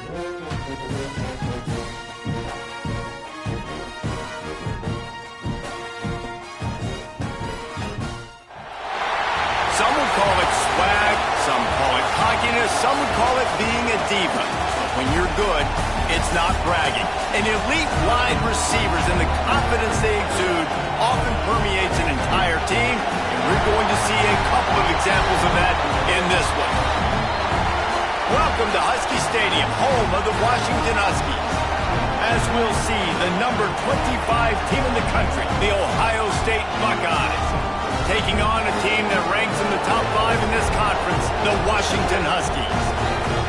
Some would call it swag, some call it cockiness, some would call it being a diva. But when you're good, it's not bragging. And elite wide receivers and the confidence they exude often permeates an entire team, and we're going to see a couple of examples of that in this one. Welcome to Husky Stadium, home of the Washington Huskies. As we'll see, the number 25 team in the country, the Ohio State Buckeyes, taking on a team that ranks in the top 5 in this conference, the Washington Huskies.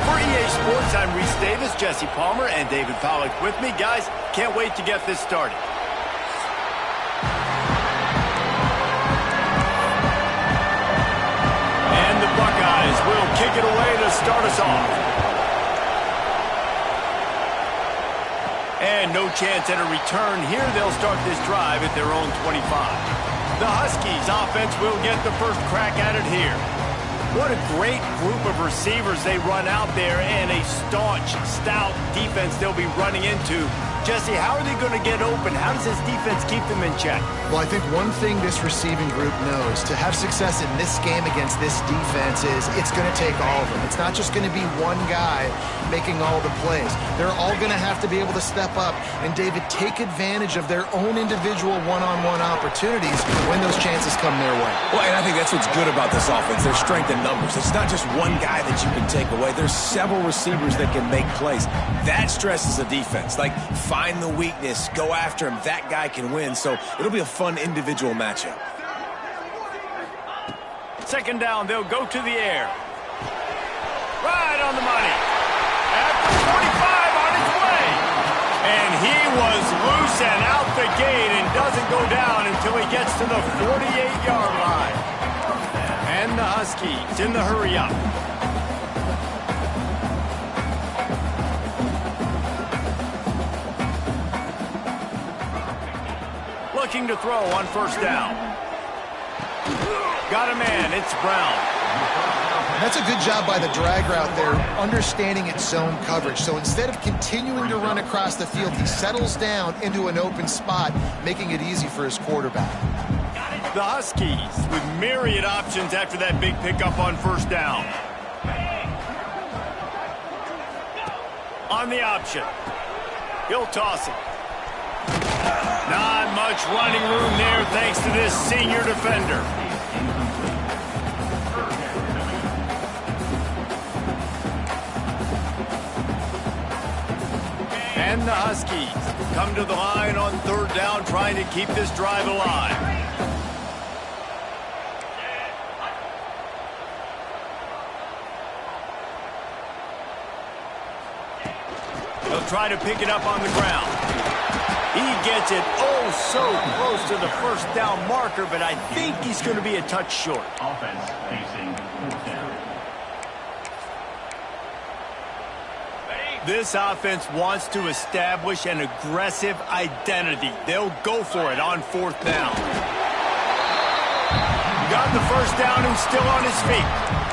For EA Sports, I'm Reese Davis, Jesse Palmer, and David Pollack with me. Guys, can't wait to get this started. And the Buckeyes will kick it away to start us off. And no chance at a return here. They'll start this drive at their own 25. The Huskies offense will get the first crack at it here. What a great group of receivers they run out there, and a staunch, stout defense they'll be running into. Jesse, how are they going to get open? How does this defense keep them in check? Well, I think one thing this receiving group knows, to have success in this game against this defense, is it's going to take all of them. It's not just going to be one guy making all the plays. They're all going to have to be able to step up and, David, take advantage of their own individual one-on-one opportunities when those chances come their way. Well, and I think that's what's good about this offense, their strength in numbers. It's not just one guy that you can take away. There's several receivers that can make plays. That stresses the defense. Like, find the weakness, go after him. That guy can win. So it'll be a fun individual matchup. Second down, they'll go to the air. Right on the money. At the 45 on his way. And he was loose and out the gate and doesn't go down until he gets to the 48-yard line. And the Huskies in the hurry-up. Looking to throw on first down. Got a man, it's Brown. That's a good job by the drag route there, understanding its zone coverage. So instead of continuing to run across the field, he settles down into an open spot, making it easy for his quarterback. The Huskies with myriad options after that big pickup on first down. On the option. He'll toss it. Not much running room there thanks to this senior defender. And the Huskies come to the line on third down, trying to keep this drive alive. They'll try to pick it up on the ground. He gets it oh so close to the first down marker, but I think he's going to be a touch short. Offense facing fourth down. This offense wants to establish an aggressive identity. They'll go for it on fourth down. Got the first down and still on his feet.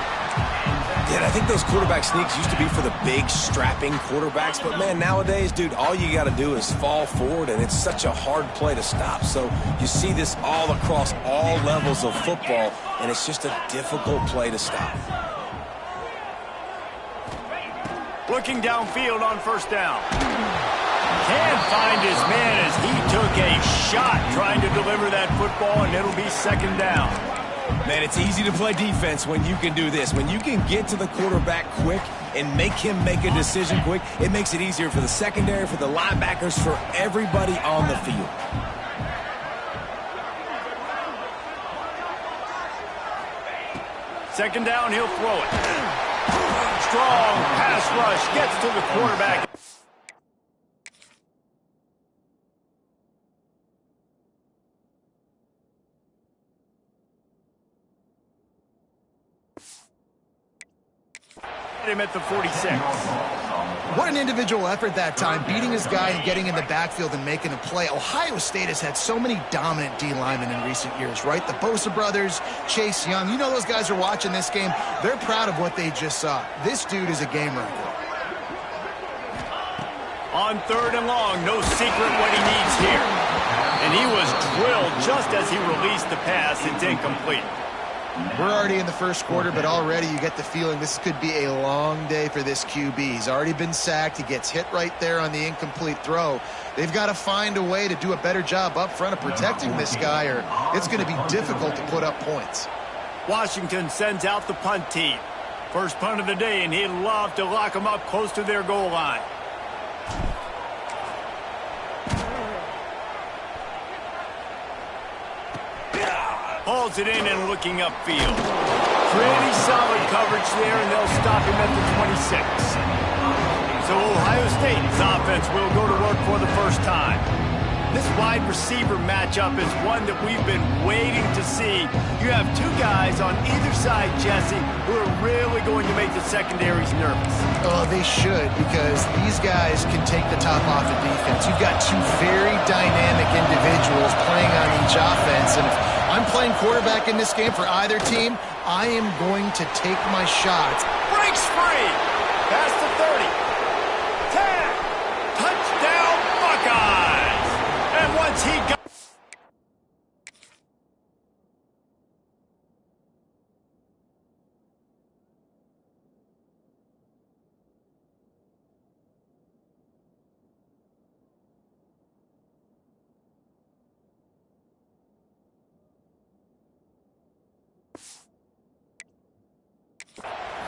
Yeah, I think those quarterback sneaks used to be for the big, strapping quarterbacks. But, man, nowadays, dude, all you got to do is fall forward, and it's such a hard play to stop. So you see this all across all levels of football, and it's just a difficult play to stop. Looking downfield on first down. Can't find his man as he took a shot trying to deliver that football, and it'll be second down. Man, it's easy to play defense when you can do this. When you can get to the quarterback quick and make him make a decision quick, it makes it easier for the secondary, for the linebackers, for everybody on the field. Second down, he'll throw it. Strong pass rush gets to the quarterback. Him at the 46. What an individual effort that time, beating his guy and getting in the backfield and making a play. Ohio State has had so many dominant D linemen in recent years, right? The Bosa brothers, Chase Young. You know those guys are watching this game. They're proud of what they just saw. This dude is a game wrecker. On 3rd and long, no secret what he needs here. And he was drilled just as he released the pass. It's incomplete. We're already in the first quarter, but already you get the feeling this could be a long day for this QB. He's already been sacked. He gets hit right there on the incomplete throw. They've got to find a way to do a better job up front of protecting this guy, or it's going to be difficult to put up points. Washington sends out the punt team. First punt of the day, and he'd love to lock them up close to their goal line. Hauls it in and looking upfield. Pretty solid coverage there, and they'll stop him at the 26. So Ohio State's offense will go to work for the first time. This wide receiver matchup is one that we've been waiting to see. You have two guys on either side, Jesse, who are really going to make the secondaries nervous. Oh, they should, because these guys can take the top off of defense. You've got two very dynamic individuals playing on each offense, and if I'm playing quarterback in this game for either team, I am going to take my shots. Breaks free. Past the 30. 10. Touchdown, Buckeyes. And once he got...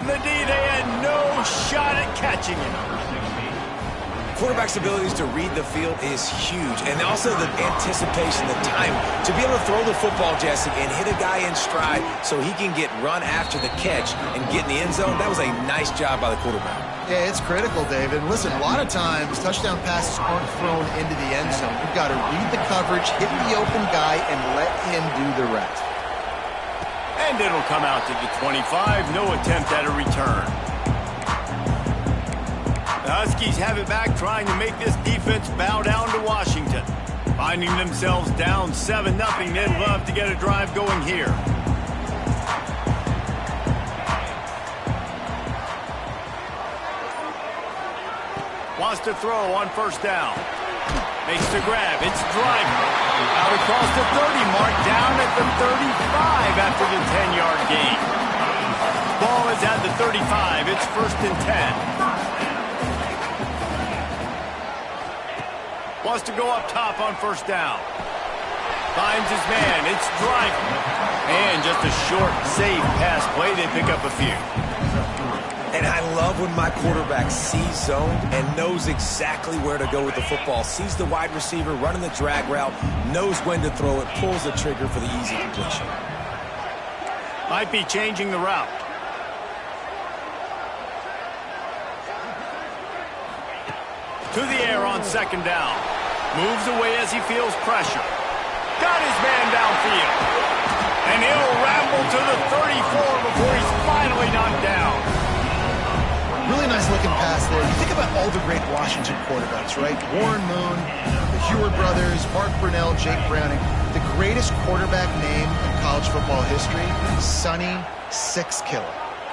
The D, they had no shot at catching him. Quarterback's abilities to read the field is huge, and also the anticipation, the time to be able to throw the football, Jesse, and hit a guy in stride so he can get run after the catch and get in the end zone. That was a nice job by the quarterback. Yeah, it's critical, David. Listen, a lot of times touchdown passes aren't thrown into the end zone. You've got to read the coverage, hit the open guy, and let him do the rest. And it'll come out to the 25. No attempt at a return. The Huskies have it back, trying to make this defense bow down to Washington. Finding themselves down 7-0, they'd love to get a drive going here. Wants to throw on first down. Makes the grab. It's driving. Out across the 30 mark, down at the 35 after the 10-yard gain. Ball is at the 35. It's 1st and 10. Wants to go up top on first down. Finds his man. It's driving. And just a short, safe pass play. They pick up a few. And I love when my quarterback sees zoned and knows exactly where to go with the football. Sees the wide receiver running the drag route, knows when to throw it, pulls the trigger for the easy completion. Might be changing the route. To the air on second down. Moves away as he feels pressure. Got his man downfield. And he'll ramble to the 34 before he's finally knocked down. Really nice looking pass there. You think about all the great Washington quarterbacks, right? Warren Moon, the Heward brothers, Mark Brunell, Jake Browning. The greatest quarterback name in college football history, Sonny Six Killer.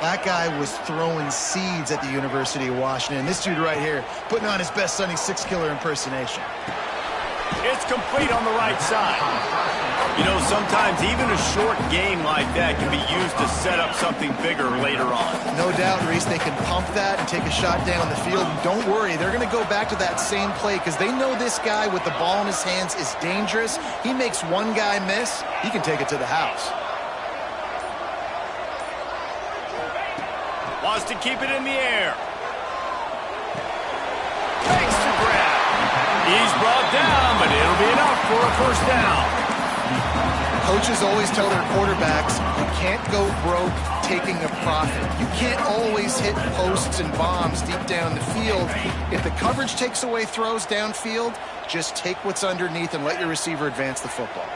That guy was throwing seeds at the University of Washington. This dude right here, putting on his best Sonny Six Killer impersonation. It's complete on the right side. You know, sometimes even a short game like that can be used to set up something bigger later on. No doubt, Reese, they can pump that and take a shot down the field. And don't worry, they're going to go back to that same play because they know this guy with the ball in his hands is dangerous. He makes one guy miss, he can take it to the house. Wants to keep it in the air. Makes the grab. He's brought down, but it'll be enough for a first down. Coaches always tell their quarterbacks, you can't go broke taking a profit. You can't always hit posts and bombs deep down the field. If the coverage takes away throws downfield, just take what's underneath and let your receiver advance the football.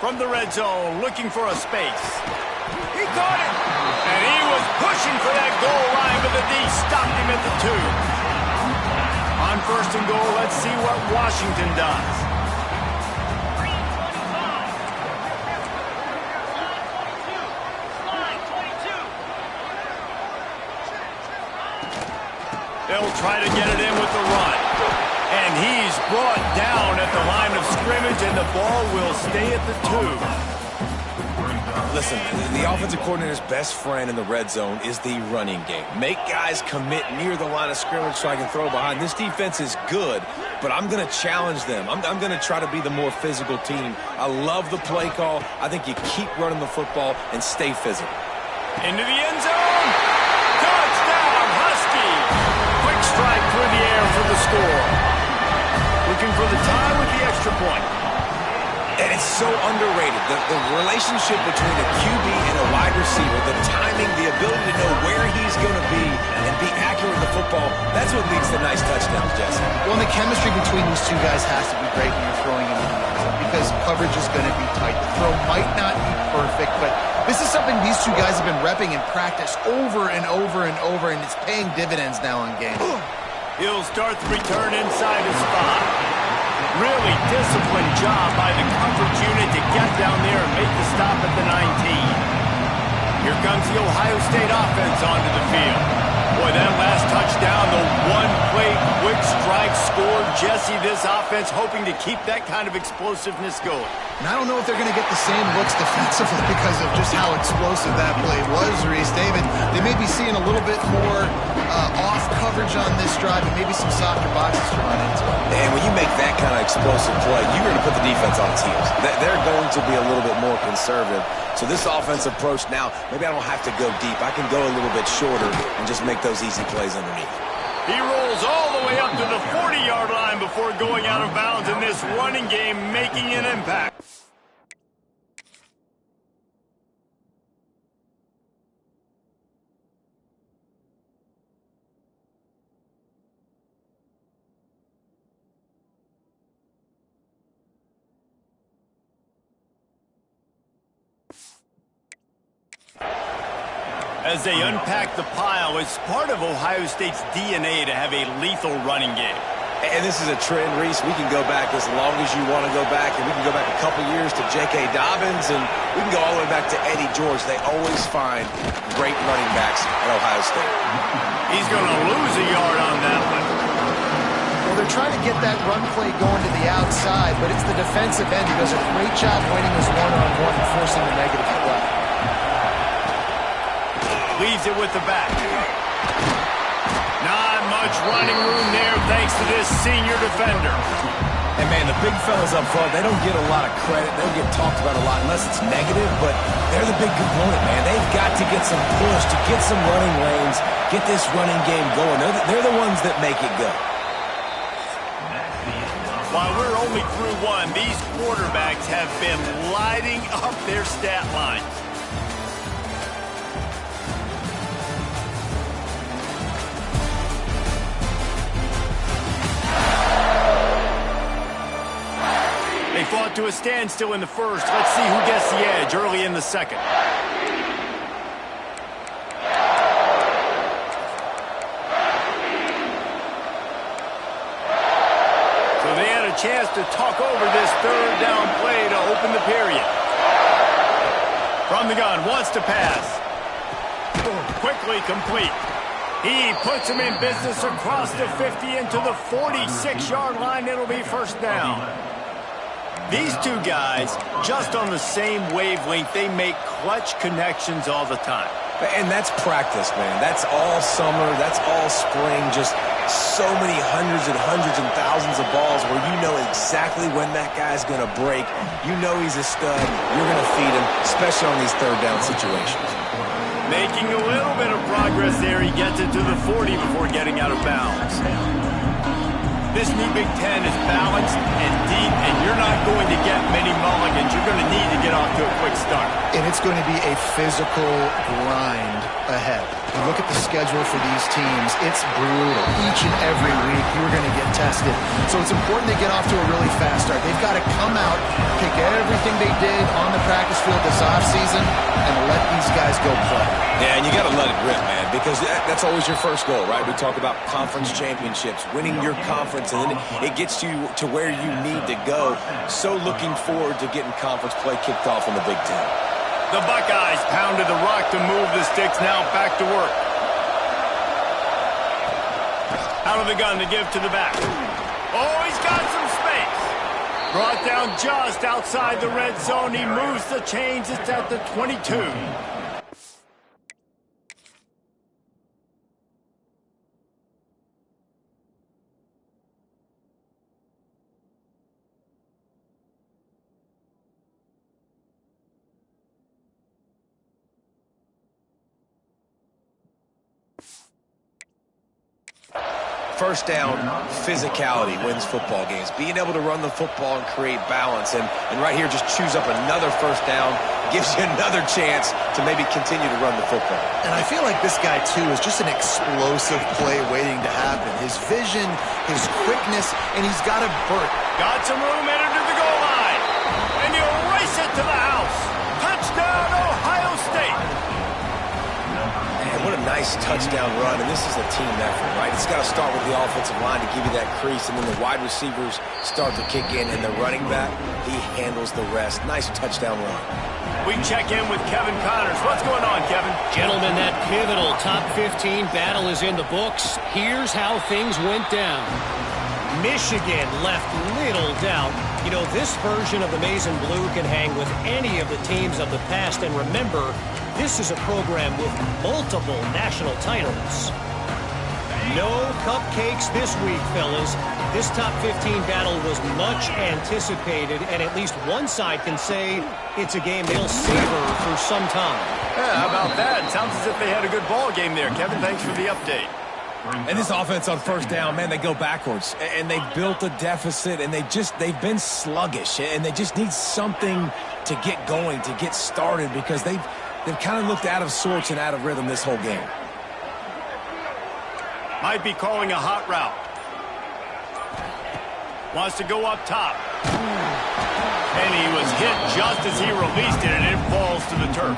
From the red zone, looking for a space. He caught it! And he was pushing for that goal line, but the D stopped him at the 2. On first and goal, let's see what Washington does. They'll try to get it in with the run. And he's brought down at the line of scrimmage, and the ball will stay at the 2. Listen, the offensive coordinator's best friend in the red zone is the running game. Make guys commit near the line of scrimmage so I can throw behind. This defense is good, but I'm going to challenge them. I'm going to try to be the more physical team. I love the play call. I think you keep running the football and stay physical. Into the end zone. Touchdown, Husky. Quick strike through the air for the score. Looking for the tie with the extra point. And it's so underrated. The relationship between a QB and a wide receiver, the timing, the ability to know where he's going to be and be accurate with the football, that's what leads to nice touchdowns, Jesse. Well, the chemistry between these two guys has to be great when you're throwing into the end zone because coverage is going to be tight. The throw might not be perfect, but this is something these two guys have been repping in practice over and over and over, and it's paying dividends now in games. He'll start the return inside his spot. Really disciplined job by the coverage unit to get down there and make the stop at the 19. Here comes the Ohio State offense onto the field. Boy, that last touchdown, the one-play quick strike scored. Jesse, this offense hoping to keep that kind of explosiveness going. And I don't know if they're going to get the same looks defensively because of just how explosive that play was, Reese. David, they may be seeing a little bit more off coverage on this drive and maybe some softer boxes to run into. And when you make that kind of explosive play, you're going to put the defense on its heels. They're going to be a little bit more conservative. So this offensive approach now, maybe I don't have to go deep. I can go a little bit shorter and just make those easy plays underneath. He rolls all the way up to the 40-yard line before going out of bounds in this running game, making an impact. As they unpack the pile, it's part of Ohio State's DNA to have a lethal running game. And this is a trend, Reese. We can go back as long as you want to go back, and we can go back a couple years to J.K. Dobbins, and we can go all the way back to Eddie George. They always find great running backs at Ohio State. He's going to lose a yard on that one. Well, they're trying to get that run play going to the outside, but it's the defensive end who does a great job winning his one-on-one and forcing the negative play. Leaves it with the back. Not much running room there thanks to this senior defender. And, man, the big fellas up front, they don't get a lot of credit. They don't get talked about a lot unless it's negative, but they're the big component, man. They've got to get some push, to get some running lanes, get this running game going. They're the ones that make it go. While we're only through one, these quarterbacks have been lighting up their stat lines. They fought to a standstill in the first. Let's see who gets the edge early in the second. So they had a chance to talk over this third down play to open the period. From the gun, wants to pass. Quickly complete. He puts him in business across the 50 into the 46-yard line. It'll be first down. These two guys, just on the same wavelength, they make clutch connections all the time. And that's practice, man. That's all summer. That's all spring. Just so many hundreds and thousands of balls where you know exactly when that guy's going to break. You know he's a stud. You're going to feed him, especially on these third down situations. Making a little bit of progress there. He gets it to the 40 before getting out of bounds. This new Big Ten is balanced and deep, and you're not going to get many mulligans. You're going to need to get off to a quick start. And it's going to be a physical grind ahead. You look at the schedule for these teams, it's brutal. Each and every week, you're going to get tested. So it's important they get off to a really fast start. They've got to come out, pick everything they did on the practice field this offseason, and let these guys go play. Yeah, and you got to let it rip, man, because that's always your first goal, right? We talk about conference championships, winning your conference, and then it gets you to where you need to go. So looking forward to getting conference play kicked off in the Big Ten. The Buckeyes pounded the rock to move the sticks. Now back to work. Out of the gun to give to the back. Oh, he's got some space. Brought down just outside the red zone. He moves the chains. It's at the 22. First down, physicality wins football games. Being able to run the football and create balance. And right here, just choose up another first down, gives you another chance to maybe continue to run the football. And I feel like this guy, too, is just an explosive play waiting to happen. His vision, his quickness, and he's got a burst. Got some room headed to the goal line. And you race it to the house. Touchdown, Ohio State. Man, what a nice touchdown run, and this is a team effort, right? It's got to start with the offensive line to give you that crease, and then the wide receivers start to kick in, and the running back, he handles the rest. Nice touchdown run. We check in with Kevin Connors. What's going on, Kevin? Gentlemen, that pivotal top 15 battle is in the books. Here's how things went down. Michigan left little doubt. You know, this version of the Maize and Blue can hang with any of the teams of the past. And remember, this is a program with multiple national titles. No cupcakes this week, fellas. This top 15 battle was much anticipated, and at least one side can say it's a game they'll savor for some time. Yeah, how about that? Sounds as if they had a good ball game there. Kevin, thanks for the update. And this offense on first down, man, they go backwards. And they've built a deficit, and they've been sluggish. And they just need something to get going, to get started, because they've kind of looked out of sorts and out of rhythm this whole game. Might be calling a hot route. Wants to go up top. And he was hit just as he released it, and it falls to the turf.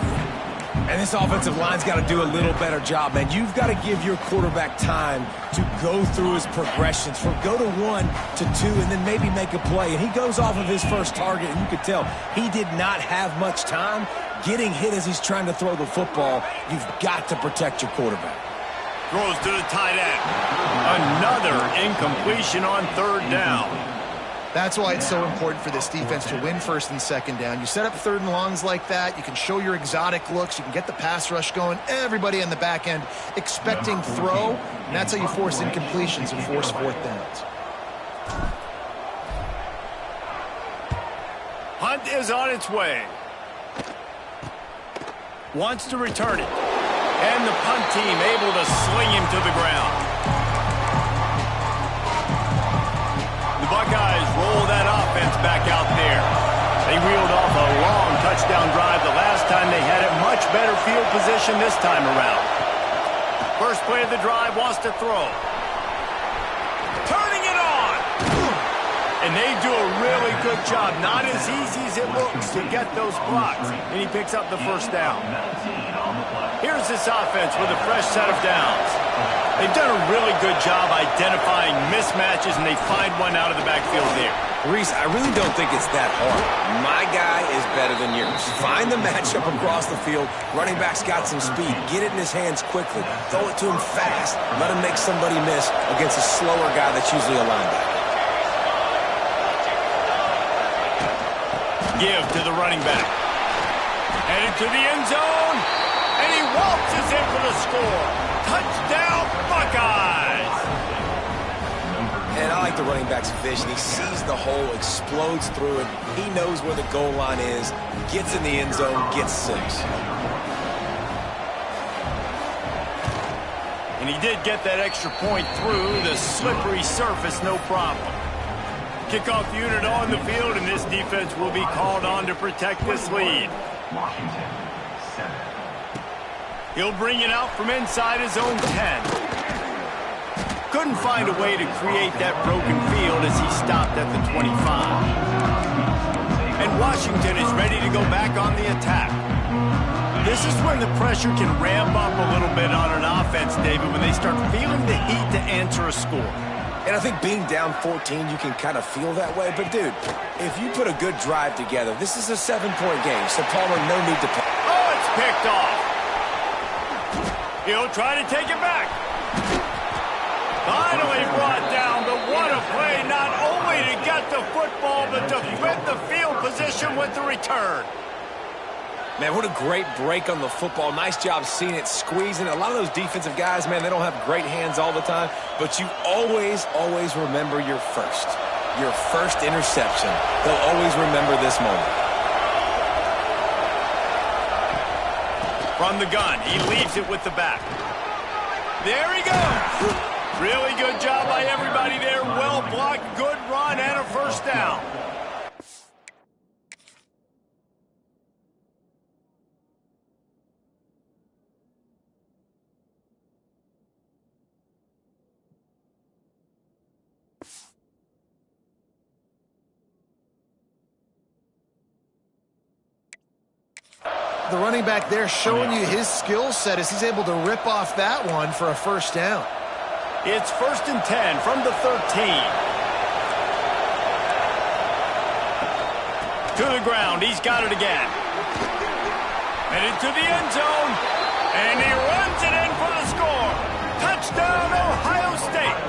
And this offensive line's got to do a little better job, man. You've got to give your quarterback time to go through his progressions, from go to 1 to 2, and then maybe make a play. And he goes off of his first target, and you could tell he did not have much time getting hit as he's trying to throw the football. You've got to protect your quarterback. Throws to the tight end. Another incompletion on third down. That's why it's so important for this defense to win first and second down. You set up third and longs like that. You can show your exotic looks. You can get the pass rush going. Everybody on the back end expecting throw. And that's how you force incompletions and force fourth downs. Hunt is on its way. Wants to return it. And the punt team able to sling him to the ground. The Buckeyes roll that offense back out there. They reeled off a long touchdown drive the last time. They had it much better field position this time around. First play of the drive, wants to throw. Turning it on! And they do a really good job. Not as easy as it looks to get those blocks. And he picks up the first down. Here's this offense with a fresh set of downs. They've done a really good job identifying mismatches, and they find one out of the backfield there. Reese, I really don't think it's that hard. My guy is better than yours. Find the matchup across the field. Running back's got some speed. Get it in his hands quickly. Throw it to him fast. Let him make somebody miss against a slower guy that's usually a linebacker. Give to the running back. Headed to the end zone. And he waltzes in for the score. Touchdown, Buckeyes! And I like the running back's vision. He sees the hole, explodes through it. He knows where the goal line is, gets in the end zone, gets 6. And he did get that extra point through the slippery surface, no problem. Kickoff unit on the field, and this defense will be called on to protect this lead. Washington, 7. He'll bring it out from inside his own 10. Couldn't find a way to create that broken field as he stopped at the 25. And Washington is ready to go back on the attack. This is when the pressure can ramp up a little bit on an offense, David, when they start feeling the heat to answer a score. And I think being down 14, you can kind of feel that way. But, dude, if you put a good drive together, this is a 7-point game. So, Palmer, no need to play. Oh, it's picked off. He'll try to take it back. Finally brought down, but what a play, not only to get the football, but to flip the field position with the return. Man, what a great break on the football. Nice job seeing it, squeezing. A lot of those defensive guys, man, they don't have great hands all the time, but you always, always remember your first interception. They'll always remember this moment. From the gun, he leaves it with the back. There he goes. Really good job by everybody there. Well blocked, good run, and a first down. The running back there showing you his skill set as he's able to rip off that one for a first down. It's 1st and 10 from the 13. To the ground, he's got it again. And into the end zone. And he runs it in for the score. Touchdown, Ohio State.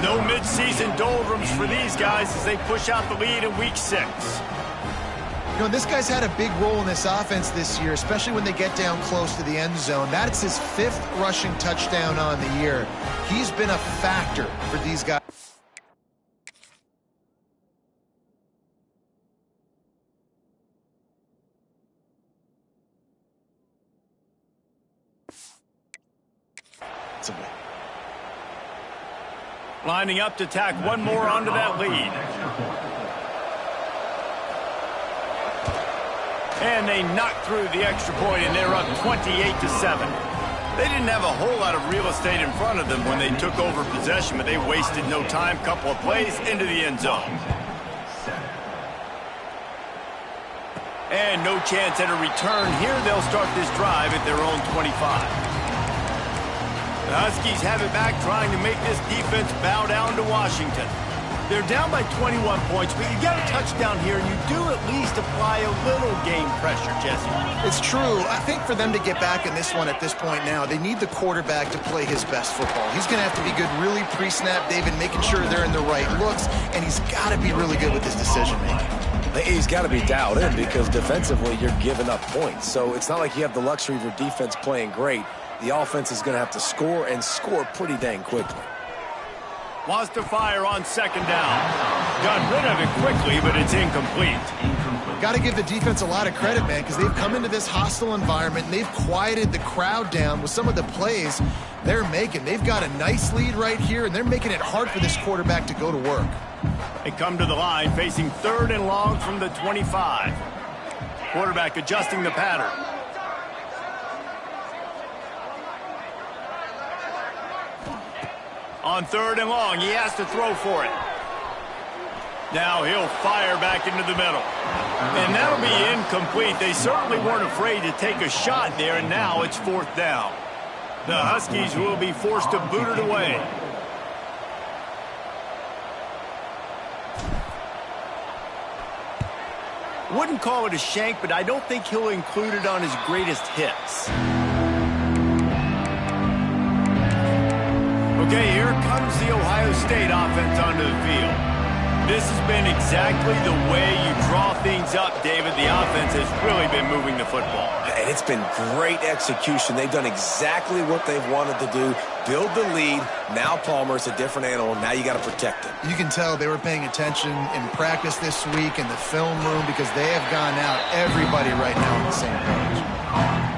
No midseason doldrums for these guys as they push out the lead in Week 6. You know, this guy's had a big role in this offense this year, especially when they get down close to the end zone. That's his 5th rushing touchdown on the year. He's been a factor for these guys. Lining up to tack one more onto that lead. And they knocked through the extra point, and they're up 28-7. They didn't have a whole lot of real estate in front of them when they took over possession, but they wasted no time. Couple of plays into the end zone. And no chance at a return here. They'll start this drive at their own 25. The Huskies have it back, trying to make this defense bow down to Washington. They're down by 21 points, but you get a touchdown here, and you do at least apply a little game pressure, Jesse. It's true. I think for them to get back in this one at this point now, they need the quarterback to play his best football. He's going to have to be good really pre-snap, David, making sure they're in the right looks, and he's got to be really good with his decision-making. He's got to be dialed in because defensively you're giving up points. So it's not like you have the luxury of your defense playing great. The offense is going to have to score and score pretty dang quickly. Wants to fire on 2nd down. Got rid of it quickly, but it's incomplete. Got to give the defense a lot of credit, man, because they've come into this hostile environment, and they've quieted the crowd down with some of the plays they're making. They've got a nice lead right here, and they're making it hard for this quarterback to go to work. They come to the line, facing 3rd and long from the 25. Quarterback adjusting the pattern. On 3rd and long, he has to throw for it. Now he'll fire back into the middle. And that'll be incomplete. They certainly weren't afraid to take a shot there, and now it's 4th down. The Huskies will be forced to boot it away. Wouldn't call it a shank, but I don't think he'll include it on his greatest hits. Okay, here comes the Ohio State offense onto the field. This has been exactly the way you draw things up, David. The offense has really been moving the football. And it's been great execution. They've done exactly what they've wanted to do. Build the lead. Now Palmer's a different animal. Now you got to protect him. You can tell they were paying attention in practice this week in the film room because they have gone out everybody right now on the same page.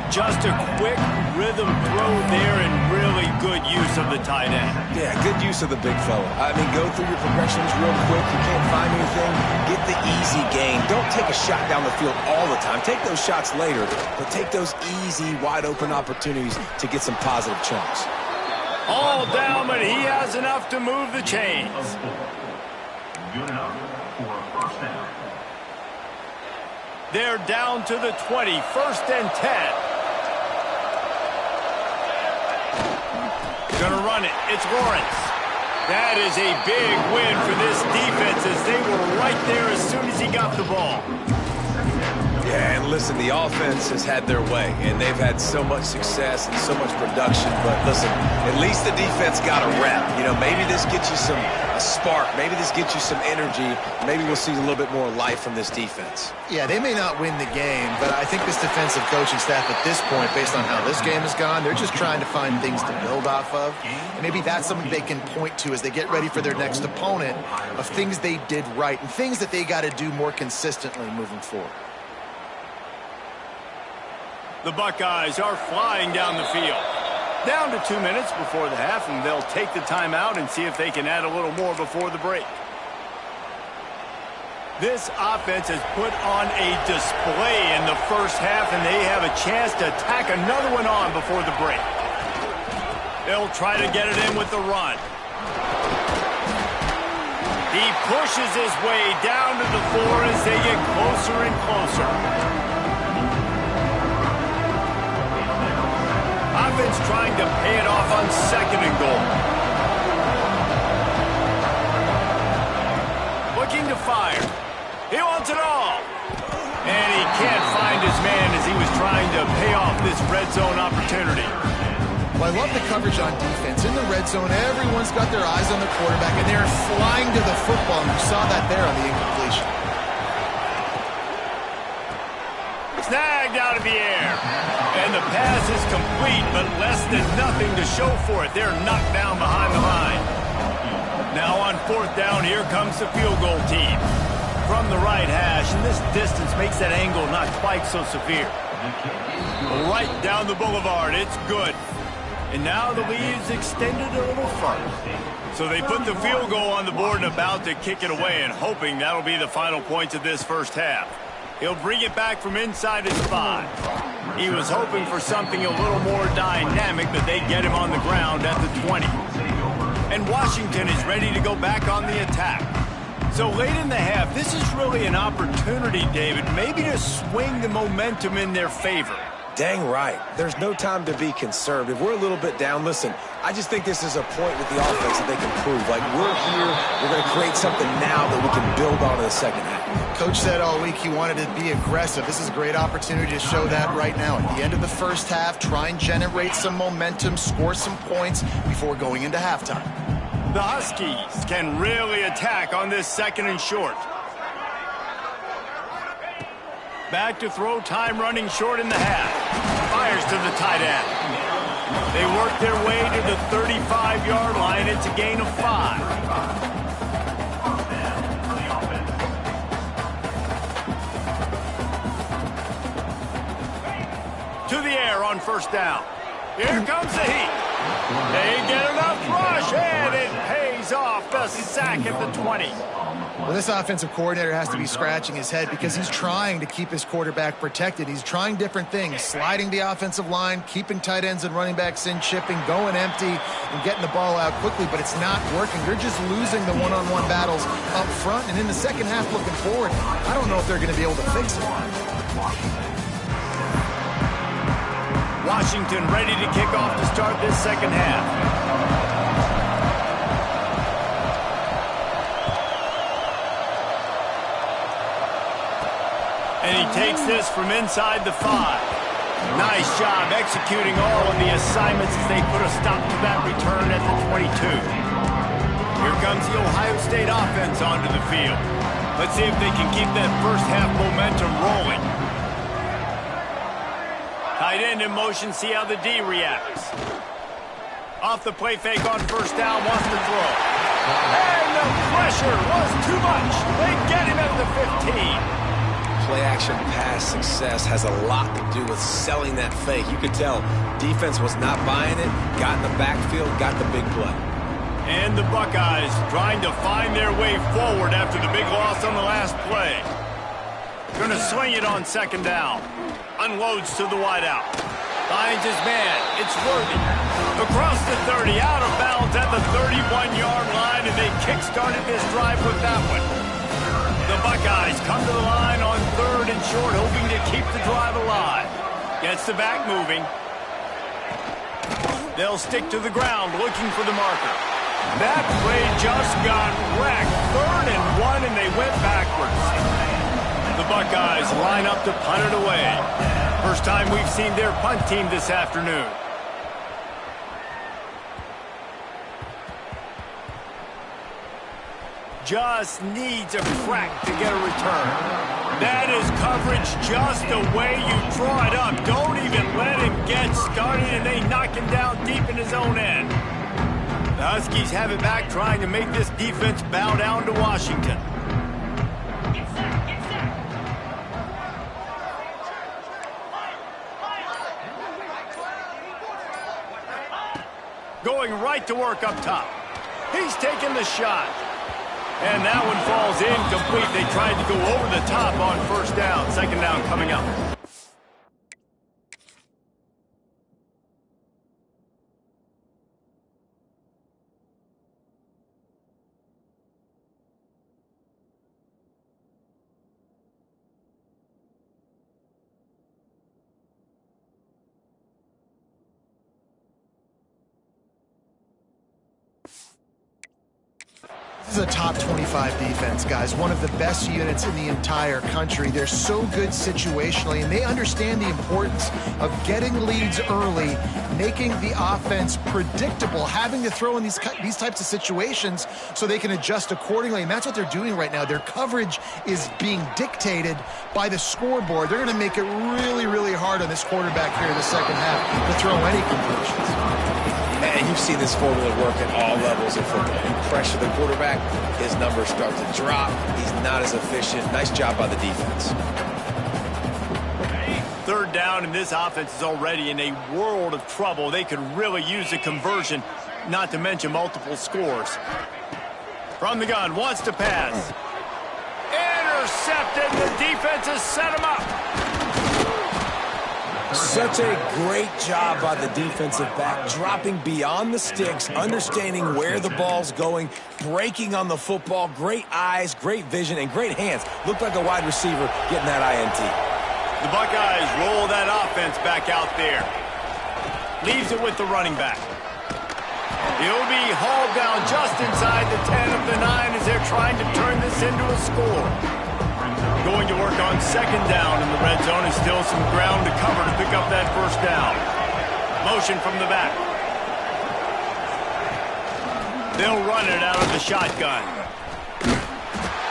Just a quick rhythm throw there and really good use of the tight end. Yeah, good use of the big fella. I mean, go through your progressions real quick. You can't find anything, get the easy gain. Don't take a shot down the field all the time. Take those shots later, but take those easy, wide-open opportunities to get some positive chunks. All down, but he has enough to move the chains. Good enough for a first down. They're down to the 20, 1st and 10. Gonna run it. It's Lawrence. That is a big win for this defense as they were right there as soon as he got the ball. Yeah, and listen, the offense has had their way, and they've had so much success and so much production. But listen, at least the defense got a rep. You know, maybe this gets you a spark. Maybe this gets you some energy. Maybe we'll see a little bit more life from this defense. Yeah, they may not win the game, but I think this defensive coaching staff at this point, based on how this game has gone, they're just trying to find things to build off of. And maybe that's something they can point to as they get ready for their next opponent, of things they did right and things that they got to do more consistently moving forward. The Buckeyes are flying down the field. Down to 2 minutes before the half, and they'll take the timeout and see if they can add a little more before the break. This offense has put on a display in the first half, and they have a chance to tack another one on before the break. They'll try to get it in with the run. He pushes his way down to the floor as they get closer and closer. Offense trying to pay it off on 2nd and goal. Looking to fire. He wants it all. And he can't find his man as he was trying to pay off this red zone opportunity. Well, I love the coverage on defense. In the red zone, everyone's got their eyes on the quarterback, and they're flying to the football, and you saw that there on the incompletion. Snagged out of the air. And the pass is complete, but less than nothing to show for it. They're knocked down behind the line. Now on 4th down, here comes the field goal team. From the right hash, and this distance makes that angle not quite so severe. Right down the boulevard, it's good. And now the lead's extended a little further. So they put the field goal on the board and about to kick it away, and hoping that'll be the final points of this first half. He'll bring it back from inside his 5. He was hoping for something a little more dynamic, but they get him on the ground at the 20. And Washington is ready to go back on the attack. So late in the half, this is really an opportunity, David, maybe to swing the momentum in their favor. Dang right. There's no time to be conservative. We're a little bit down. Listen, I just think this is a point with the offense that they can prove. Like, we're here, we're going to create something now that we can build on in the second half. Coach said all week he wanted to be aggressive. This is a great opportunity to show that right now. At the end of the first half, try and generate some momentum, score some points before going into halftime. The Huskies can really attack on this 2nd and short. Back to throw, time running short in the half. Fires to the tight end. They work their way to the 35-yard line. It's a gain of 5. To the air on 1st down. Here comes the heat. They get enough rush, and it pays off the sack at the 20. Well, this offensive coordinator has to be scratching his head because he's trying to keep his quarterback protected. He's trying different things, sliding the offensive line, keeping tight ends and running backs in, chipping, going empty, and getting the ball out quickly, but it's not working. They're just losing the one-on-one battles up front, and in the second half looking forward, I don't know if they're going to be able to fix it. Washington ready to kick off to start this second half. And he takes this from inside the 5. Nice job executing all of the assignments as they put a stop to that return at the 22. Here comes the Ohio State offense onto the field. Let's see if they can keep that first half momentum rolling. Tight end in motion, see how the D reacts. Off the play fake on 1st down, wants to throw. And the pressure was too much. They get him at the 15. Play-action pass success has a lot to do with selling that fake. You could tell defense was not buying it, got in the backfield, got the big play. And the Buckeyes trying to find their way forward after the big loss on the last play. Going to swing it on 2nd down. Unloads to the wideout. Finds his man. It's Worthy. Across the 30, out of bounds at the 31-yard line, and they kick-started this drive with that one. The Buckeyes come to the line on 3rd and short, hoping to keep the drive alive. Gets the back moving. They'll stick to the ground, looking for the marker. That play just got wrecked. 3rd and 1, and they went backwards. The Buckeyes line up to punt it away. First time we've seen their punt team this afternoon. Just needs a crack to get a return. That is coverage just the way you draw it up. Don't even let him get started, and they knock him down deep in his own end. The Huskies have it back, trying to make this defense bow down to Washington. Going right to work up top. He's taking the shot. And that one falls incomplete. They tried to go over the top on first down. Second down coming up. This is a top 25 defense, guys. One of the best units in the entire country. They're so good situationally, and they understand the importance of getting leads early, making the offense predictable, having to throw in these types of situations so they can adjust accordingly, and that's what they're doing right now. Their coverage is being dictated by the scoreboard. They're going to make it really, really hard on this quarterback here in the second half to throw any completions. And you've seen this formula work at all levels of football. You pressure the quarterback, his numbers start to drop. He's not as efficient. Nice job by the defense. Third down, and this offense is already in a world of trouble. They could really use a conversion, not to mention multiple scores. From the gun, wants to pass. Intercepted. The defense has set him up. Such a great job by the defensive back, dropping beyond the sticks, understanding where the ball's going, breaking on the football. Great eyes, great vision, and great hands. Looked like a wide receiver getting that INT. The Buckeyes roll that offense back out there. Leaves it with the running back. He'll be hauled down just inside the 10 of the 9 as they're trying to turn this into a score. Going to work on second down in the red zone, and still some ground to cover to pick up that first down. Motion from the back. They'll run it out of the shotgun.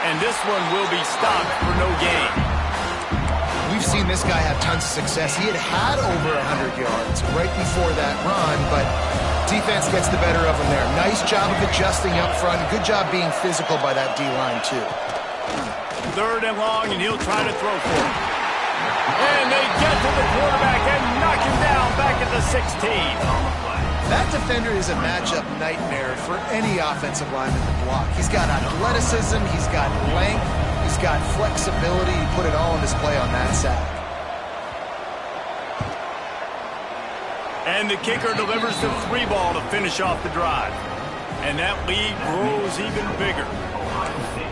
And this one will be stopped for no gain. We've seen this guy have tons of success. He had over 100 yards right before that run, but defense gets the better of him there. Nice job of adjusting up front. Good job being physical by that D-line, too. Third and long, and he'll try to throw for it. And they get to the quarterback and knock him down back at the 16. That defender is a matchup nightmare for any offensive lineman to block. He's got athleticism, he's got length, he's got flexibility. He put it all on display on that sack. And the kicker delivers the 3-ball to finish off the drive. And that lead grows even bigger.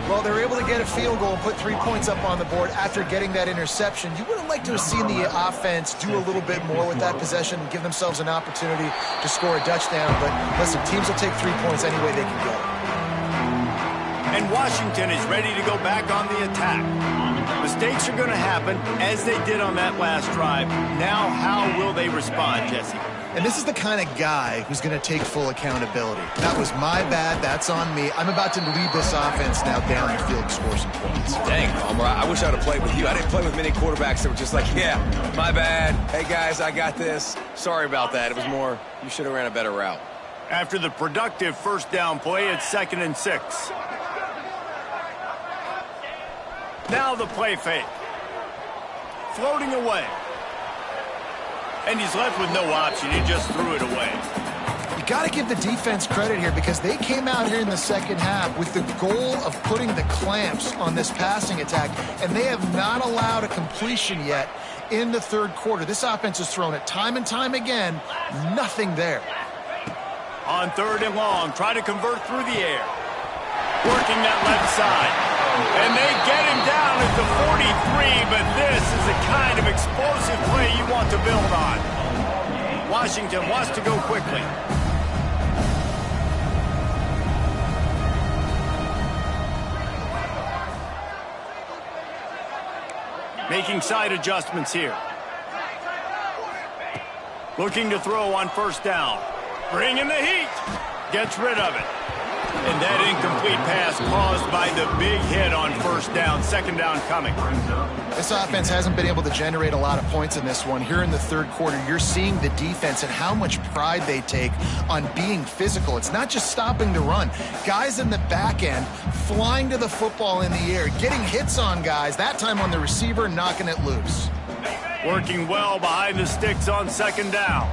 Well, they're able to get a field goal and put 3 points up on the board after getting that interception. You would have liked to have seen the offense do a little bit more with that possession and give themselves an opportunity to score a touchdown. But listen, teams will take 3 points any way they can get it. And Washington is ready to go back on the attack. Mistakes are going to happen, as they did on that last drive. Now, how will they respond, Jesse? And this is the kind of guy who's going to take full accountability. That was my bad. That's on me. I'm about to lead this offense now down the field to score some points. Dang, Palmer, I wish I'd have played with you. I didn't play with many quarterbacks that were just like, yeah, my bad. Hey, guys, I got this. Sorry about that. It was more, you should have ran a better route. After the productive first down play, it's 2nd and 6. Now the play fake. Floating away. And he's left with no option. He just threw it away. You got to give the defense credit here because they came out here in the second half with the goal of putting the clamps on this passing attack, and they have not allowed a completion yet in the third quarter. This offense has thrown it time and time again. Nothing there. On 3rd and long, try to convert through the air. Working that left side. And they get him down at the 43, but this is the kind of explosive play you want to build on. Washington wants to go quickly. making side adjustments here. Looking to throw on first down. Bringing the heat. Gets rid of it. And that incomplete pass caused by the big hit on first down. Second down coming. This offense hasn't been able to generate a lot of points in this one. Here in the third quarter, you're seeing the defense and how much pride they take on being physical. It's not just stopping the run. Guys in the back end flying to the football in the air, getting hits on guys, that time on the receiver, knocking it loose. Working well behind the sticks on second down.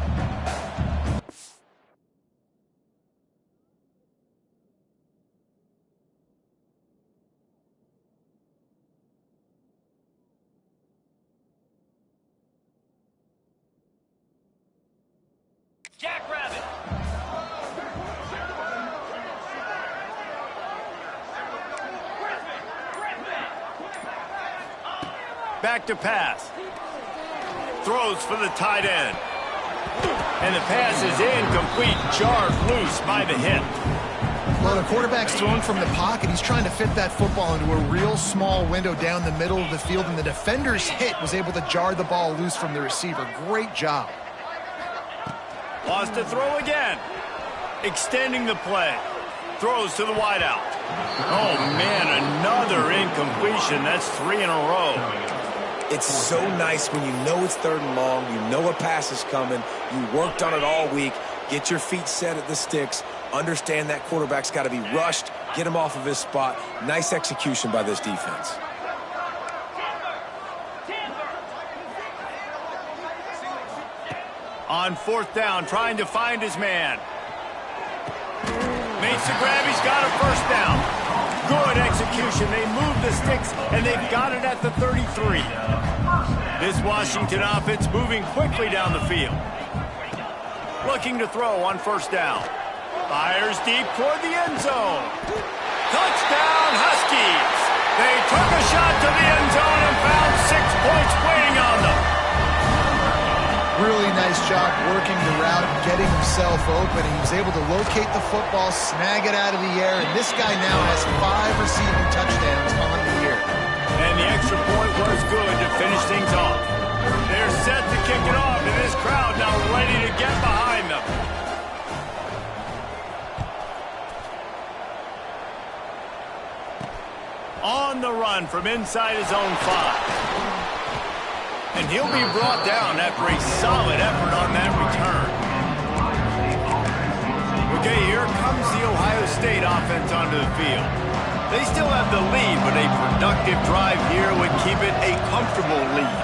Jackrabbit. Back to pass. Throws for the tight end. And the pass is incomplete, jarred loose by the hit. Well, the quarterback's throwing from the pocket. He's trying to fit that football into a real small window down the middle of the field, and the defender's hit was able to jar the ball loose from the receiver. Great job. Wants to throw again. Extending the play. Throws to the wideout. Oh, man, another incompletion. That's 3 in a row. It's so nice when you know it's third and long, you know a pass is coming, you worked on it all week, get your feet set at the sticks, understand that quarterback's got to be rushed, get him off of his spot. Nice execution by this defense. On fourth down, trying to find his man. Makes the grab, he's got a first down. Good execution. They move the sticks, and they've got it at the 33. This Washington offense moving quickly down the field. Looking to throw on first down. Fires deep toward the end zone. Touchdown, Huskies! They took a shot to the end zone and found 6 points waiting on them. Really nice job working the route, getting himself open. He was able to locate the football, snag it out of the air, and this guy now has 5 receiving touchdowns on the year. And the extra point was good to finish things off. They're set to kick it off, and this crowd now ready to get behind them. On the run from inside his own 5. And he'll be brought down after a solid effort on that return. Okay, here comes the Ohio State offense onto the field. They still have the lead, but a productive drive here would keep it a comfortable lead.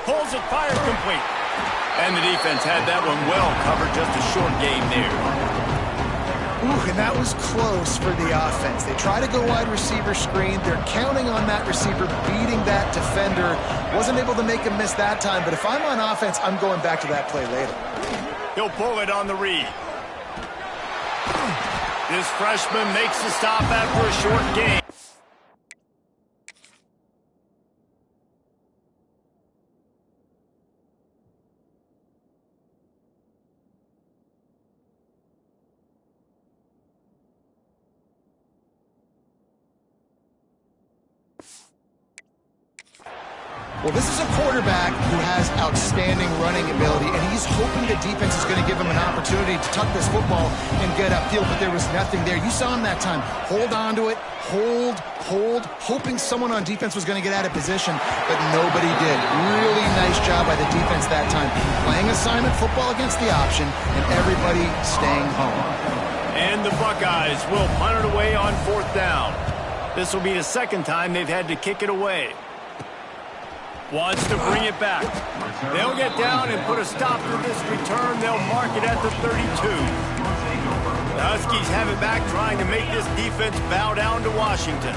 Pulls it, fire complete. And the defense had that one well covered, just a short gain there. Ooh, and that was close for the offense. They try to go wide receiver screen. They're counting on that receiver beating that defender. Wasn't able to make him miss that time, but if I'm on offense, I'm going back to that play later. He'll pull it on the read. This freshman makes the stop after a short gain. Well, this is a quarterback who has outstanding running ability, and he's hoping the defense is going to give him an opportunity to tuck this football and get upfield, but there was nothing there. You saw him that time. Hold on to it, hold, hoping someone on defense was going to get out of position, but nobody did. Really nice job by the defense that time. Playing assignment football against the option, and everybody staying home. And the Buckeyes will punt it away on fourth down. This will be the second time they've had to kick it away. Wants to bring it back. They'll get down and put a stop to this return. They'll mark it at the 32. The Huskies have it back, trying to make this defense bow down to Washington.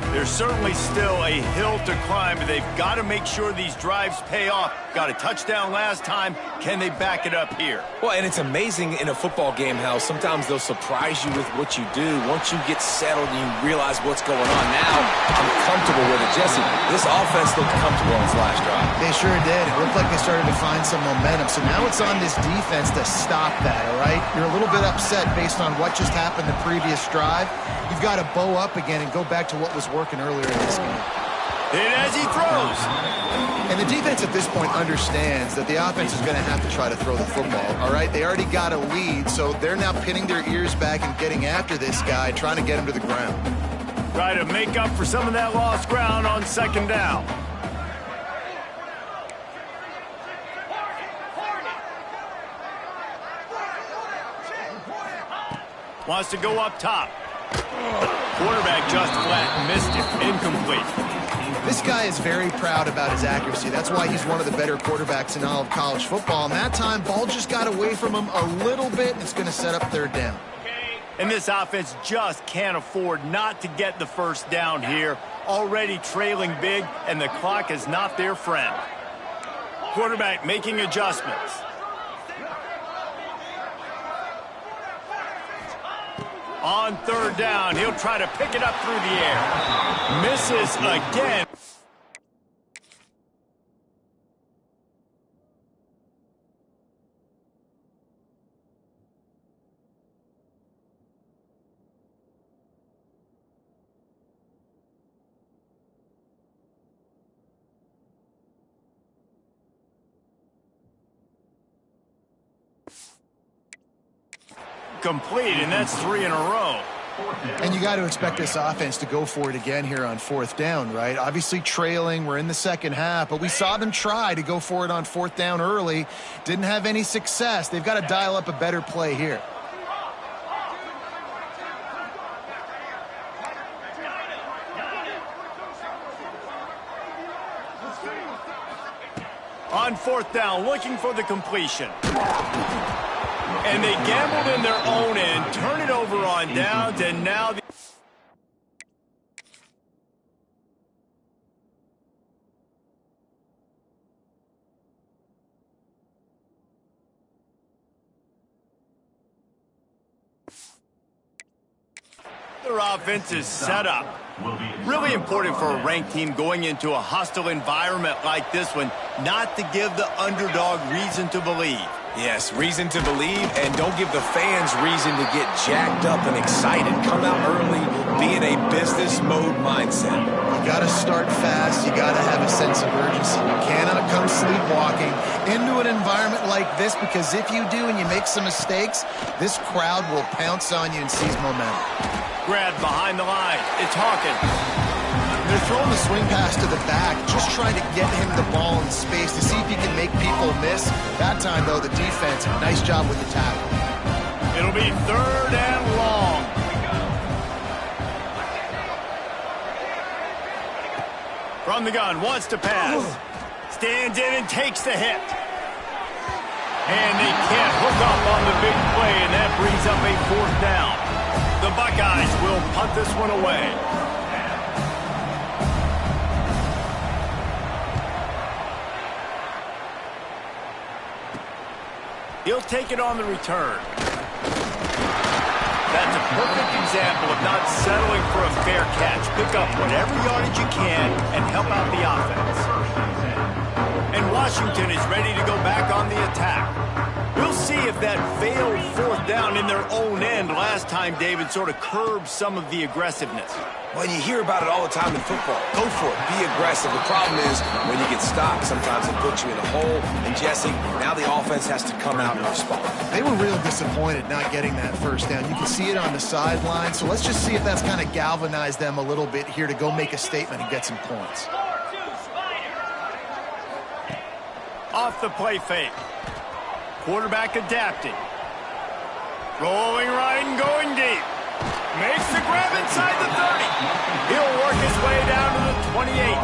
There's certainly still a hill to climb, but they've got to make sure these drives pay off. Got a touchdown last time. Can they back it up here? Well, and it's amazing in a football game how sometimes they'll surprise you with what you do. Once you get settled and you realize what's going on now, I'm comfortable with it. Jesse, this offense looked comfortable on its last drive. They sure did. It looked like they started to find some momentum. So now it's on this defense to stop that, all right? You're a little bit upset based on what just happened the previous drive. You've got to bow up again and go back to what was working earlier in this game. And as he throws. And the defense at this point understands that the offense is going to have to try to throw the football, all right? They already got a lead, so they're now pinning their ears back and getting after this guy, trying to get him to the ground. Try to make up for some of that lost ground on second down. Wants to go up top. Quarterback just flat missed it. Incomplete. This guy is very proud about his accuracy. That's why he's one of the better quarterbacks in all of college football. And that time, ball just got away from him a little bit. It's going to set up third down. And this offense just can't afford not to get the first down here. Already trailing big, and the clock is not their friend. Quarterback making adjustments. On third down, he'll try to pick it up through the air. Misses again. Complete, and that's 3 in a row. And you got to expect this offense to go for it again here on fourth down, right? Obviously trailing, we're in the second half, but we saw them try to go for it on fourth down early. Didn't have any success. They've got to dial up a better play here. On fourth down, looking for the completion. And they gambled in their own end, turn it over on downs, and now their offense is set up. Really important for a ranked team going into a hostile environment like this one, not to give the underdog reason to believe. Yes, reason to believe, and don't give the fans reason to get jacked up and excited. Come out early, be in a business mode mindset. You got to start fast. You got to have a sense of urgency. You cannot come sleepwalking into an environment like this, because if you do and you make some mistakes, this crowd will pounce on you and seize momentum. Grabbed behind the line. It's Hawkins. They're throwing the swing pass to the back, just trying to get him the ball in space to see if he can make people miss. That time, though, the defense, nice job with the tackle. It'll be third and long. From the gun, wants to pass. Stands in and takes the hit. And they can't hook up on the big play, and that brings up a fourth down. The Buckeyes will punt this one away. He'll take it on the return. That's a perfect example of not settling for a fair catch. Pick up whatever yardage you can and help out the offense. And Washington is ready to go back on the attack. We'll see if that failed fourth down in their own end last time, David, sort of curbed some of the aggressiveness. Well, you hear about it all the time in football. Go for it. Be aggressive. The problem is when you get stopped, sometimes it puts you in a hole. And, Jesse, now the offense has to come out and respond. They were real disappointed not getting that first down. You can see it on the sideline. So let's just see if that's kind of galvanized them a little bit here to go make a statement and get some points. Off the play fake. Quarterback adapting. Rolling right and going deep. Makes the grab inside the 30. He'll work his way down to the 28.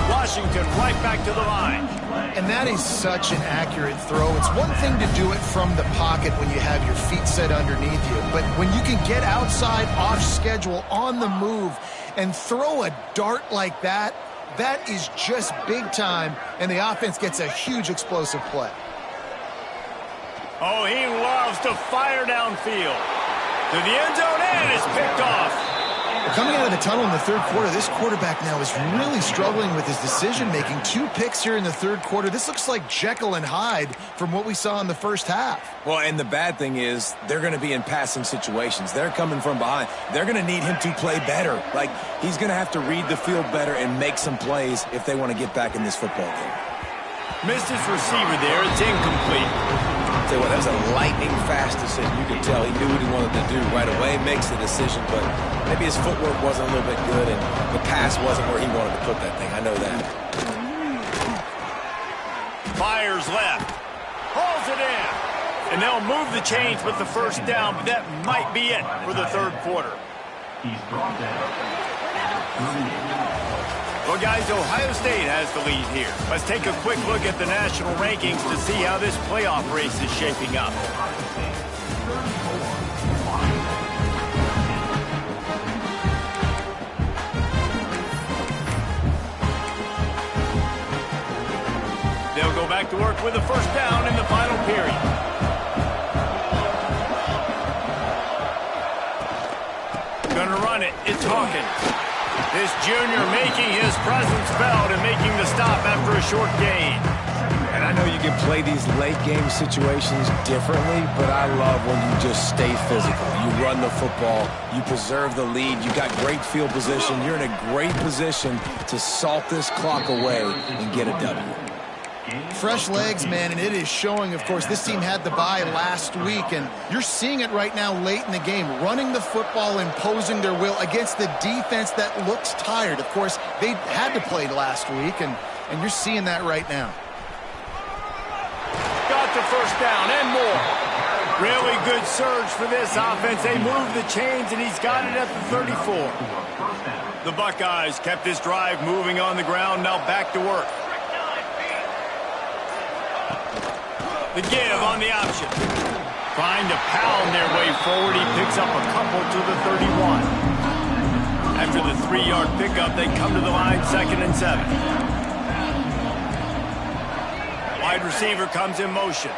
Washington right back to the line. And that is such an accurate throw. It's one thing to do it from the pocket when you have your feet set underneath you, but when you can get outside, off schedule, on the move, and throw a dart like that, that is just big time, and the offense gets a huge explosive play. Oh, he loves to fire downfield. To the end zone, and it's picked off. Coming out of the tunnel in the third quarter, this quarterback now is really struggling with his decision-making. 2 picks here in the third quarter. This looks like Jekyll and Hyde from what we saw in the first half. Well, and the bad thing is they're going to be in passing situations. They're coming from behind. They're going to need him to play better. Like, he's going to have to read the field better and make some plays if they want to get back in this football game. Missed his receiver there. It's incomplete. Tell you what, that was a lightning-fast decision. You could tell he knew what he wanted to do right away, makes the decision, but maybe his footwork wasn't a little bit good and the pass wasn't where he wanted to put that thing. I know that. Fires left. Hauls it in. And they'll move the chains with the first down, but that might be it for the third quarter. He's brought down. Well, guys, Ohio State has the lead here. Let's take a quick look at the national rankings to see how this playoff race is shaping up. They'll go back to work with a first down in the final period. Gonna run it. It's Hawkins. This junior making his presence felt and making the stop after a short gain. And I know you can play these late-game situations differently, but I love when you just stay physical. You run the football. You preserve the lead. You got great field position. You're in a great position to salt this clock away and get a W. Fresh legs, man, and it is showing. Of course, this team had the bye last week, and you're seeing it right now late in the game, running the football, imposing their will against the defense that looks tired. Of course, they had to play last week, and you're seeing that right now. Got the first down and more. Really good surge for this offense. They moved the chains, and he's got it at the 34. The Buckeyes kept this drive moving on the ground, now back to work. The give on the option. Trying to pound their way forward. He picks up a couple to the 31. After the 3-yard pickup, they come to the line 2nd and 7. Wide receiver comes in motion.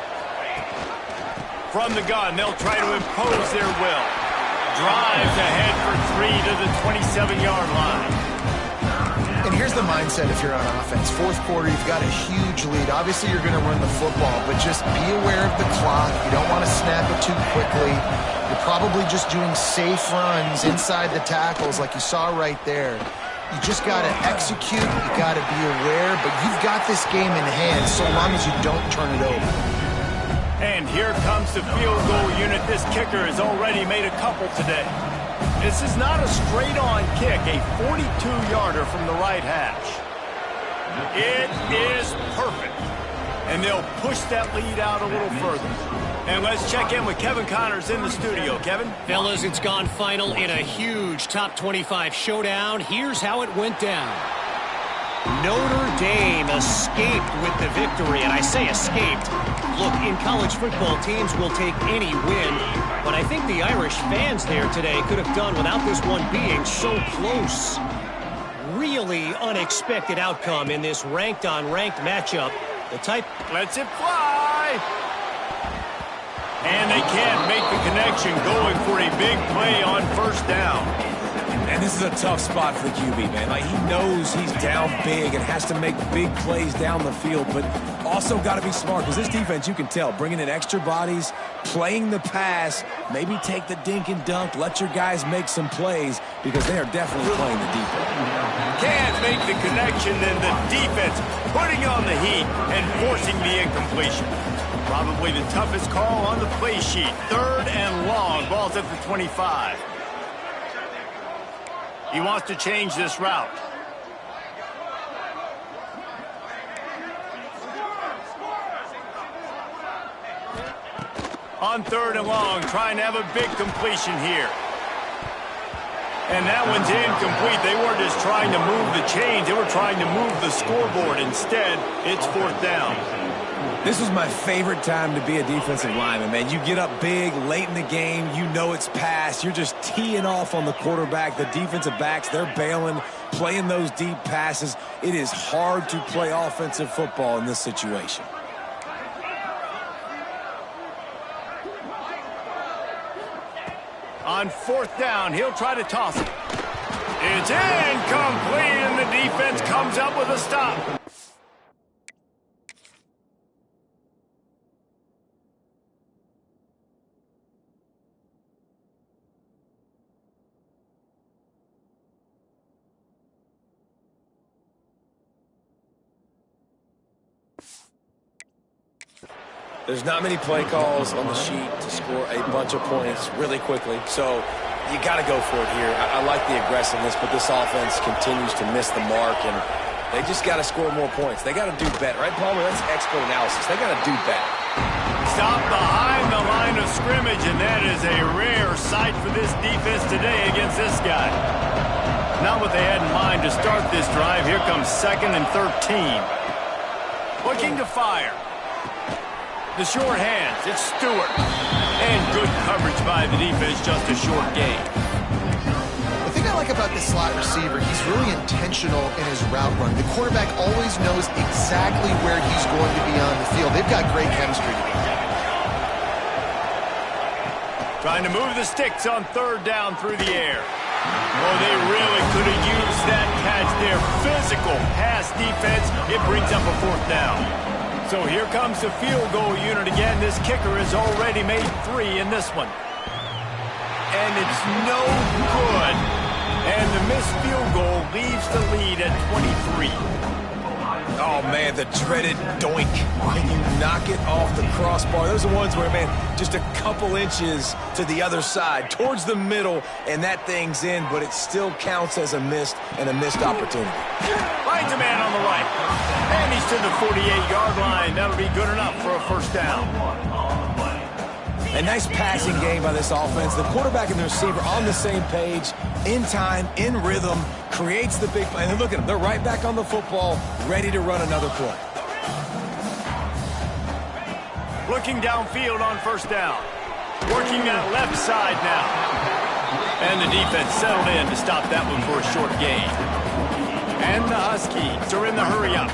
From the gun, they'll try to impose their will. Drives ahead for 3 to the 27-yard line. And here's the mindset if you're on offense. Fourth quarter, you've got a huge lead. Obviously, you're going to run the football, but just be aware of the clock. You don't want to snap it too quickly. You're probably just doing safe runs inside the tackles like you saw right there. You just got to execute. You got to be aware, but you've got this game in hand so long as you don't turn it over. And here comes the field goal unit. This kicker has already made a couple today. This is not a straight-on kick, a 42-yarder from the right hash. It is perfect. And they'll push that lead out a little further. And let's check in with Kevin Connors in the studio. Kevin? Fellas, it's gone final in a huge top 25 showdown. Here's how it went down. Notre Dame escaped with the victory, and I say escaped. Look, in college football, teams will take any win, but I think the Irish fans there today could have done without this one being so close. Really unexpected outcome in this ranked-on-ranked matchup. The type lets it fly. And they can't make the connection, going for a big play on first down. And this is a tough spot for the QB, man. Like, he knows he's down big and has to make big plays down the field, but also got to be smart because this defense, you can tell, bringing in extra bodies, playing the pass, maybe take the dink and dunk, let your guys make some plays because they are definitely playing the defense. Can't make the connection, then the defense putting on the heat and forcing the incompletion. Probably the toughest call on the play sheet. 3rd and long. Ball's at the 25. He wants to change this route. On 3rd and long, trying to have a big completion here. And that one's incomplete. They weren't just trying to move the chains. They were trying to move the scoreboard. Instead, it's 4th down. This was my favorite time to be a defensive lineman, man. You get up big, late in the game, you know it's past. You're just teeing off on the quarterback. The defensive backs, they're bailing, playing those deep passes. It is hard to play offensive football in this situation. On 4th down, he'll try to toss it. It's incomplete, and the defense comes up with a stop. There's not many play calls on the sheet to score a bunch of points really quickly, so you got to go for it here. I like the aggressiveness, but this offense continues to miss the mark, and they just got to score more points. They got to do better, right, Palmer? That's expert analysis. They got to do better. Stop behind the line of scrimmage, and that is a rare sight for this defense today against this guy. Not what they had in mind to start this drive. Here comes 2nd and 13. Looking to fire. The short hands, it's Stewart. And good coverage by the defense, just a short gain. The thing I like about this slot receiver, he's really intentional in his route run. The quarterback always knows exactly where he's going to be on the field. They've got great chemistry together. Trying to move the sticks on 3rd down through the air. Oh, they really could have used that catch there. Physical pass defense. It brings up a 4th down. So here comes the field goal unit again. This kicker has already made 3 in this one. And it's no good. And the missed field goal leaves the lead at 23. Oh, man, the dreaded doink when you knock it off the crossbar. Those are ones where, man, just a couple inches to the other side, towards the middle, and that thing's in, but it still counts as a missed opportunity. Finds a man on the right. And he's to the 48-yard line. That'll be good enough for a 1st down. A nice passing game by this offense. The quarterback and the receiver on the same page, in time, in rhythm, creates the big play. And look at them. They're right back on the football, ready to run another play. Looking downfield on 1st down. Working that left side now. And the defense settled in to stop that one for a short gain. And the Huskies are in the hurry-up.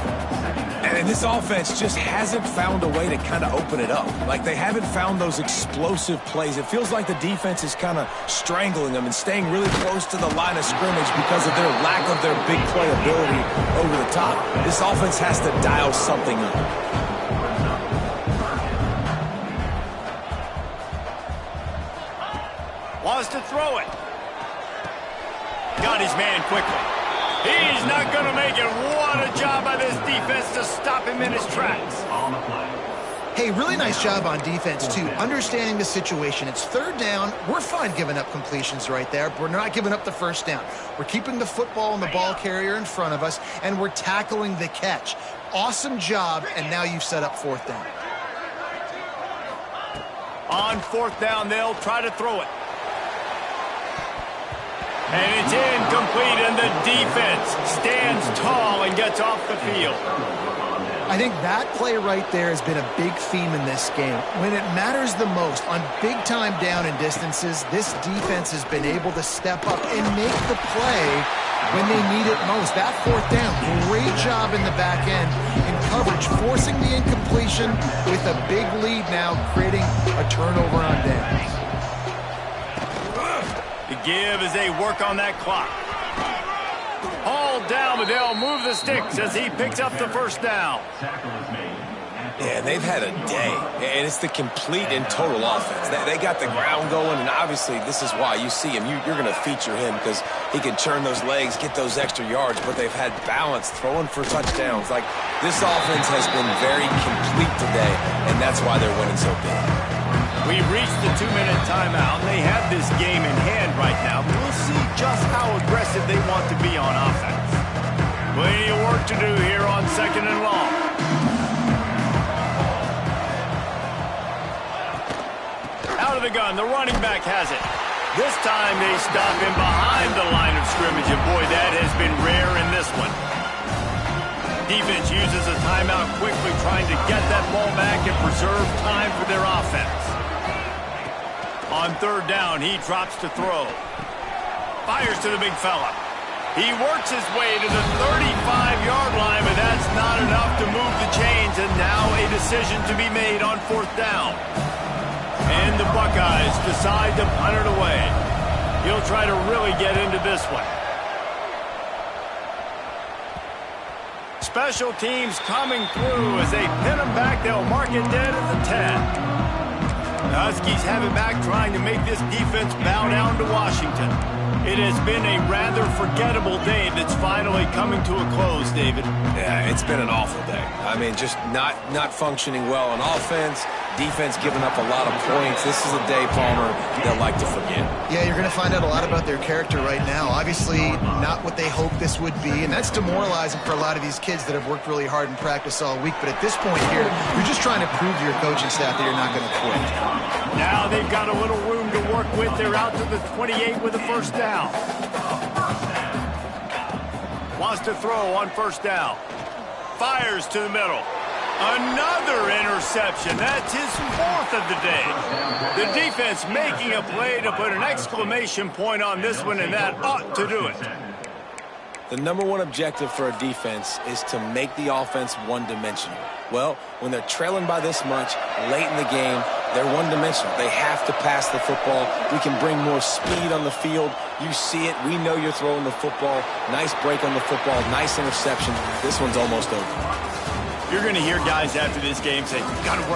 And this offense just hasn't found a way to kind of open it up. Like, they haven't found those explosive plays. It feels like the defense is kind of strangling them and staying really close to the line of scrimmage because of their lack of their big play ability over the top. This offense has to dial something up. Wants to throw it. Got his man quickly. He's not going to make it. What a job by this defense to stop him in his tracks. Hey, really nice job on defense, too, understanding the situation. It's 3rd down. We're fine giving up completions right there, but we're not giving up the 1st down. We're keeping the football and the ball carrier in front of us, and we're tackling the catch. Awesome job, and now you've set up 4th down. On 4th down, they'll try to throw it. And it's incomplete, and the defense stands tall and gets off the field. I think that play right there has been a big theme in this game. When it matters the most, on big-time down and distances, this defense has been able to step up and make the play when they need it most. That 4th down, great job in the back end in coverage, forcing the incompletion with a big lead now, creating a turnover on downs. The give as they work on that clock. Hauled down, but they'll move the sticks as he picks up the 1st down. Yeah, they've had a day, and it's the complete and total offense. They got the ground going, and obviously this is why you see him. You're going to feature him because he can churn those legs, get those extra yards, but they've had balance, throwing for touchdowns. Like, this offense has been very complete today, and that's why they're winning so big. We've reached the 2-minute timeout, and they have this game in hand right now. We'll see just how aggressive they want to be on offense. Plenty of work to do here on 2nd and long. Out of the gun, the running back has it. This time they stop him behind the line of scrimmage, and boy, that has been rare in this one. Defense uses a timeout quickly, trying to get that ball back and preserve time for their offense. On 3rd down, he drops to throw. Fires to the big fella. He works his way to the 35-yard line, but that's not enough to move the chains, and now a decision to be made on 4th down. And the Buckeyes decide to punt it away. He'll try to really get into this one. Special teams coming through as they pin them back. They'll mark it dead at the 10. The Huskies have it back, trying to make this defense bow down to Washington. It has been a rather forgettable day that's finally coming to a close, David. Yeah, it's been an awful day. I mean, just not functioning well on offense, defense giving up a lot of points. This is a day, Palmer, they'll like to forget. Yeah, you're going to find out a lot about their character right now. Obviously, not what they hoped this would be, and that's demoralizing for a lot of these kids that have worked really hard in practice all week. But at this point here, you're just trying to prove to your coaching staff that you're not going to quit. Now they've got a little room to work with. They're out to the 28 with a first down. Wants to throw on first down. Fires to the middle. Another interception. That's his fourth of the day. The defense making a play to put an exclamation point on this one, and that ought to do it. The number one objective for a defense is to make the offense one-dimensional. Well, when they're trailing by this much late in the game, they're one-dimensional. They have to pass the football. We can bring more speed on the field. You see it. We know you're throwing the football. Nice break on the football. Nice interception. This one's almost over. You're going to hear guys after this game say, got to work